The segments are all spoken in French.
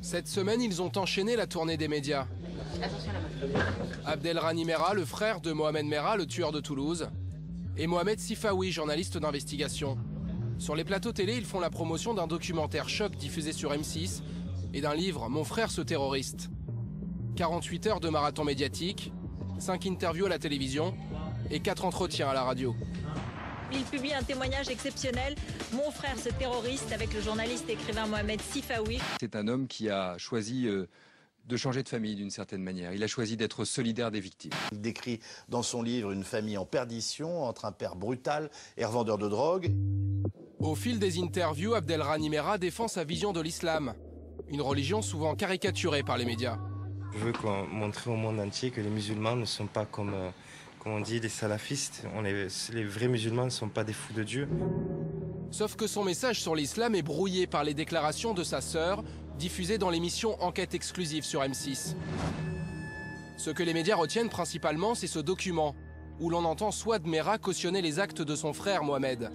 Cette semaine, ils ont enchaîné la tournée des médias. Abdelrani Merah, le frère de Mohamed Merah, le tueur de Toulouse, et Mohamed Sifawi, journaliste d'investigation. Sur les plateaux télé, ils font la promotion d'un documentaire choc diffusé sur M6 et d'un livre, Mon frère ce terroriste. 48 heures de marathon médiatique, 5 interviews à la télévision et 4 entretiens à la radio. Il publie un témoignage exceptionnel, Mon frère ce terroriste, avec le journaliste et écrivain Mohamed Sifawi. C'est un homme qui a choisi de changer de famille d'une certaine manière. Il a choisi d'être solidaire des victimes. Il décrit dans son livre une famille en perdition entre un père brutal et revendeur de drogue. Au fil des interviews, Abdelrani Merah défend sa vision de l'islam, une religion souvent caricaturée par les médias. Je veux montrer au monde entier que les musulmans ne sont pas comme on dit, des salafistes. Les vrais musulmans ne sont pas des fous de Dieu. Sauf que son message sur l'islam est brouillé par les déclarations de sa sœur, diffusées dans l'émission Enquête exclusive sur M6. Ce que les médias retiennent principalement, c'est ce document, où l'on entend Souad Merah cautionner les actes de son frère Mohamed.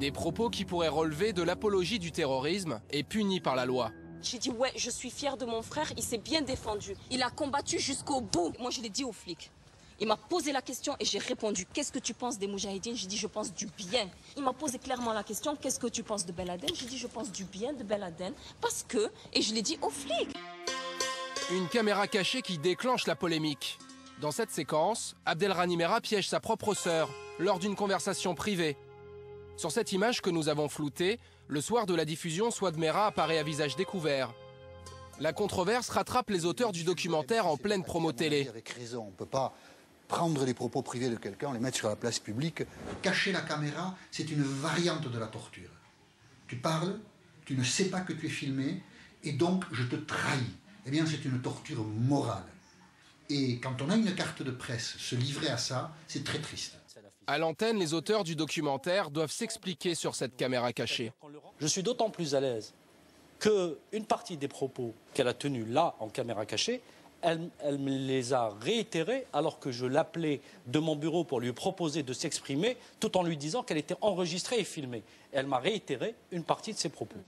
Des propos qui pourraient relever de l'apologie du terrorisme et punis par la loi. J'ai dit ouais, je suis fière de mon frère, il s'est bien défendu. Il a combattu jusqu'au bout. Moi je l'ai dit aux flics. Il m'a posé la question et j'ai répondu. Qu'est-ce que tu penses des Moudjahidines? J'ai dit je pense du bien. Il m'a posé clairement la question. Qu'est-ce que tu penses de Ben Laden? J'ai dit je pense du bien de Ben Laden parce que, et je l'ai dit aux flics. Une caméra cachée qui déclenche la polémique. Dans cette séquence, Abdelrani Merah piège sa propre sœur lors d'une conversation privée. Sur cette image que nous avons floutée, le soir de la diffusion, Souad Merah apparaît à visage découvert. La controverse rattrape les auteurs du documentaire en pleine promo télé. Avec raison, on ne peut pas prendre les propos privés de quelqu'un, les mettre sur la place publique. Cacher la caméra, c'est une variante de la torture. Tu parles, tu ne sais pas que tu es filmé, et donc je te trahis. Eh bien, c'est une torture morale. Et quand on a une carte de presse, se livrer à ça, c'est très triste. À l'antenne, les auteurs du documentaire doivent s'expliquer sur cette caméra cachée. Je suis d'autant plus à l'aise qu'une partie des propos qu'elle a tenus là, en caméra cachée, elle me les a réitérés alors que je l'appelais de mon bureau pour lui proposer de s'exprimer, tout en lui disant qu'elle était enregistrée et filmée. Elle m'a réitéré une partie de ses propos.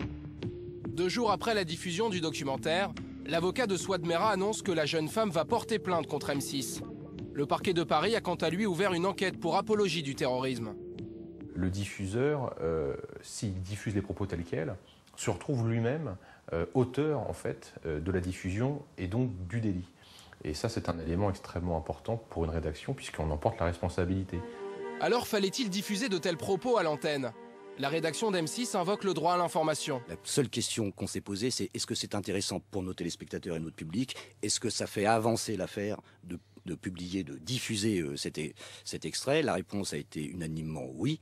2 jours après la diffusion du documentaire, l'avocat de Souad Merah annonce que la jeune femme va porter plainte contre M6. Le parquet de Paris a quant à lui ouvert une enquête pour apologie du terrorisme. Le diffuseur, s'il diffuse les propos tels quels, se retrouve lui-même auteur en fait, de la diffusion et donc du délit. Et ça, c'est un élément extrêmement important pour une rédaction puisqu'on en porte la responsabilité. Alors fallait-il diffuser de tels propos à l'antenne? La rédaction d'M6 invoque le droit à l'information. La seule question qu'on s'est posée, c'est est-ce que c'est intéressant pour nos téléspectateurs et notre public? Est-ce que ça fait avancer l'affaire de publier, de diffuser cet extrait? La réponse a été unanimement oui,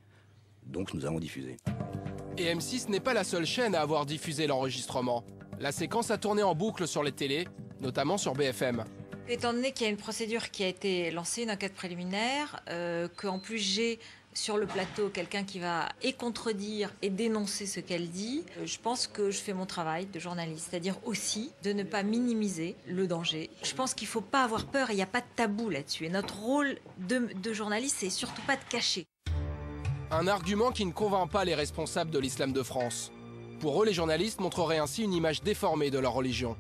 donc nous avons diffusé. Et M6 n'est pas la seule chaîne à avoir diffusé l'enregistrement. La séquence a tourné en boucle sur les télés, notamment sur BFM. Étant donné qu'il y a une procédure qui a été lancée, une enquête préliminaire, qu'en plus j'ai sur le plateau quelqu'un qui va et contredire et dénoncer ce qu'elle dit, je pense que je fais mon travail de journaliste, c'est-à-dire aussi de ne pas minimiser le danger. Je pense qu'il ne faut pas avoir peur, il n'y a pas de tabou là-dessus. Et notre rôle de journaliste, c'est surtout pas de cacher. Un argument qui ne convainc pas les responsables de l'islam de France. Pour eux, les journalistes montreraient ainsi une image déformée de leur religion.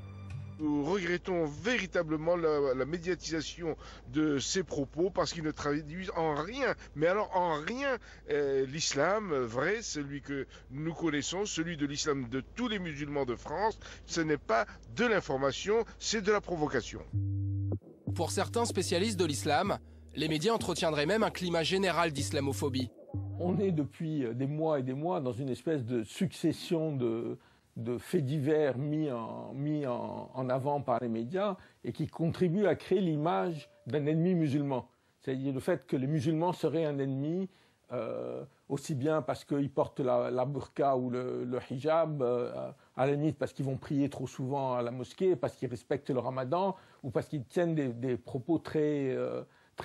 Nous regrettons véritablement la médiatisation de ces propos parce qu'ils ne traduisent en rien, mais alors en rien, l'islam vrai, celui que nous connaissons, celui de l'islam de tous les musulmans de France. Ce n'est pas de l'information, c'est de la provocation. Pour certains spécialistes de l'islam, les médias entretiendraient même un climat général d'islamophobie. On est depuis des mois et des mois dans une espèce de succession de faits divers mis en avant par les médias et qui contribuent à créer l'image d'un ennemi musulman. C'est-à-dire le fait que les musulmans seraient un ennemi, aussi bien parce qu'ils portent la burqa ou le hijab, à la limite parce qu'ils vont prier trop souvent à la mosquée, parce qu'ils respectent le ramadan ou parce qu'ils tiennent des propos très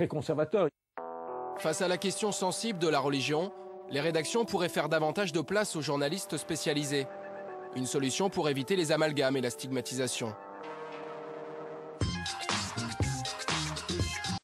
conservateurs. Face à la question sensible de la religion, les rédactions pourraient faire davantage de place aux journalistes spécialisés. Une solution pour éviter les amalgames et la stigmatisation.